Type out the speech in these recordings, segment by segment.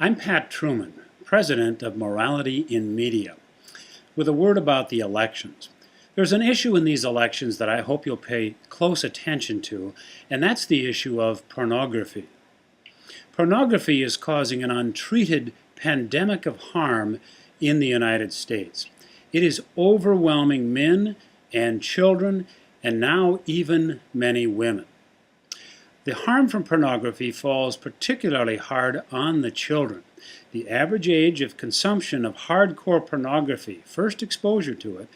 I'm Pat Truman, President of Morality in Media, with a word about the elections. There's an issue in these elections that I hope you'll pay close attention to, and that's the issue of pornography. Pornography is causing an untreated pandemic of harm in the United States. It is overwhelming men and children, and now even many women. The harm from pornography falls particularly hard on the children. The average age of consumption of hardcore pornography, first exposure to it,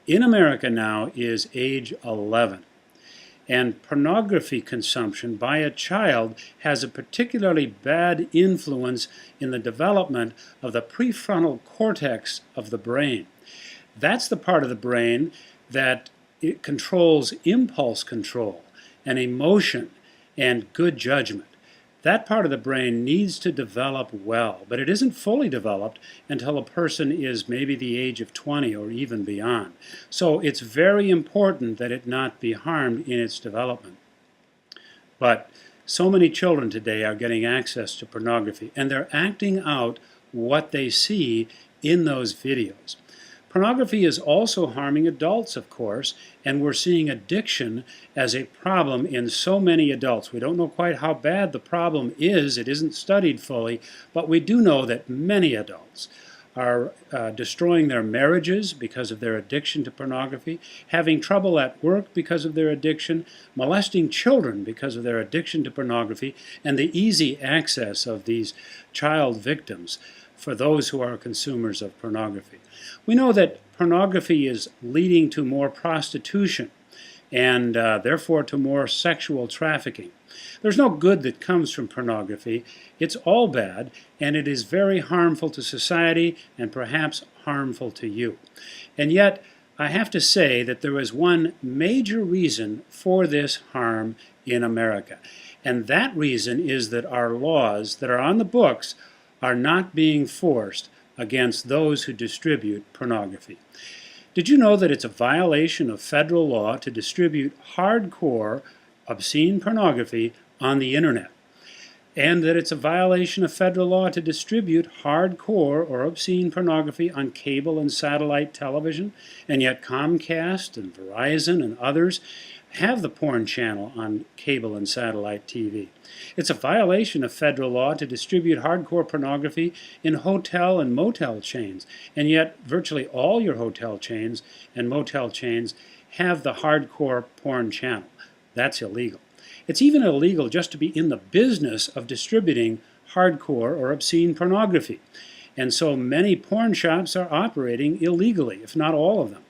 in America now is age 11. And pornography consumption by a child has a particularly bad influence in the development of the prefrontal cortex of the brain. That's the part of the brain that it controls impulse control and emotion and good judgment. That part of the brain needs to develop well, but it isn't fully developed until a person is maybe the age of 20 or even beyond. So it's very important that it not be harmed in its development. But so many children today are getting access to pornography, and they're acting out what they see in those videos. Pornography is also harming adults, of course, and we're seeing addiction as a problem in so many adults. We don't know quite how bad the problem is. It isn't studied fully, but we do know that many adults are destroying their marriages because of their addiction to pornography, having trouble at work because of their addiction, molesting children because of their addiction to pornography, and the easy access of these child victims for those who are consumers of pornography. We know that pornography is leading to more prostitution and therefore to more sexual trafficking. There's no good that comes from pornography. It's all bad, and it is very harmful to society and perhaps harmful to you. And yet, I have to say that there is one major reason for this harm in America. And that reason is that our laws that are on the books are not being forced against those who distribute pornography. Did you know that it's a violation of federal law to distribute hardcore, obscene pornography on the internet? And that it's a violation of federal law to distribute hardcore or obscene pornography on cable and satellite television, and yet Comcast and Verizon and others have the porn channel on cable and satellite TV. It's a violation of federal law to distribute hardcore pornography in hotel and motel chains, and yet virtually all your hotel chains and motel chains have the hardcore porn channel. That's illegal. It's even illegal just to be in the business of distributing hardcore or obscene pornography. And so many porn shops are operating illegally, if not all of them.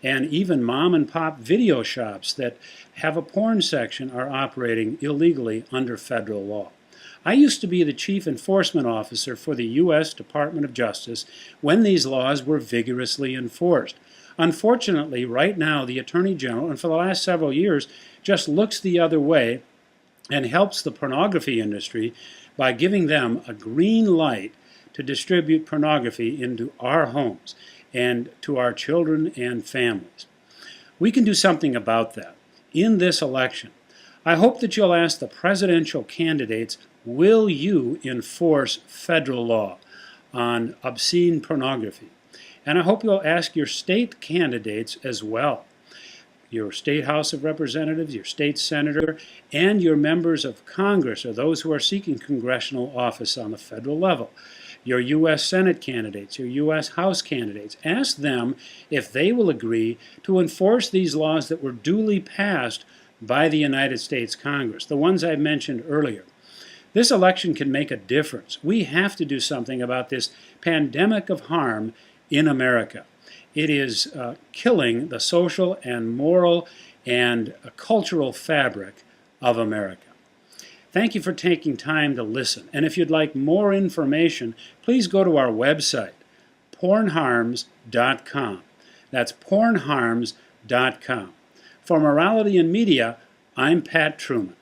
And even mom and pop video shops that have a porn section are operating illegally under federal law. I used to be the chief enforcement officer for the U.S. Department of Justice when these laws were vigorously enforced. Unfortunately, right now, the Attorney General, and for the last several years, just looks the other way and helps the pornography industry by giving them a green light to distribute pornography into our homes and to our children and families. We can do something about that in this election. I hope that you'll ask the presidential candidates, will you enforce federal law on obscene pornography? And I hope you'll ask your state candidates as well, your state House of Representatives, your state senator, and your members of Congress, or those who are seeking congressional office on the federal level. Your U.S. Senate candidates, your U.S. House candidates. Ask them if they will agree to enforce these laws that were duly passed by the United States Congress, the ones I mentioned earlier. This election can make a difference. We have to do something about this pandemic of harm in America. It is killing the social and moral and cultural fabric of America. Thank you for taking time to listen. And if you'd like more information, please go to our website, pornharms.com. That's pornharms.com. For Morality in Media, I'm Pat Truman.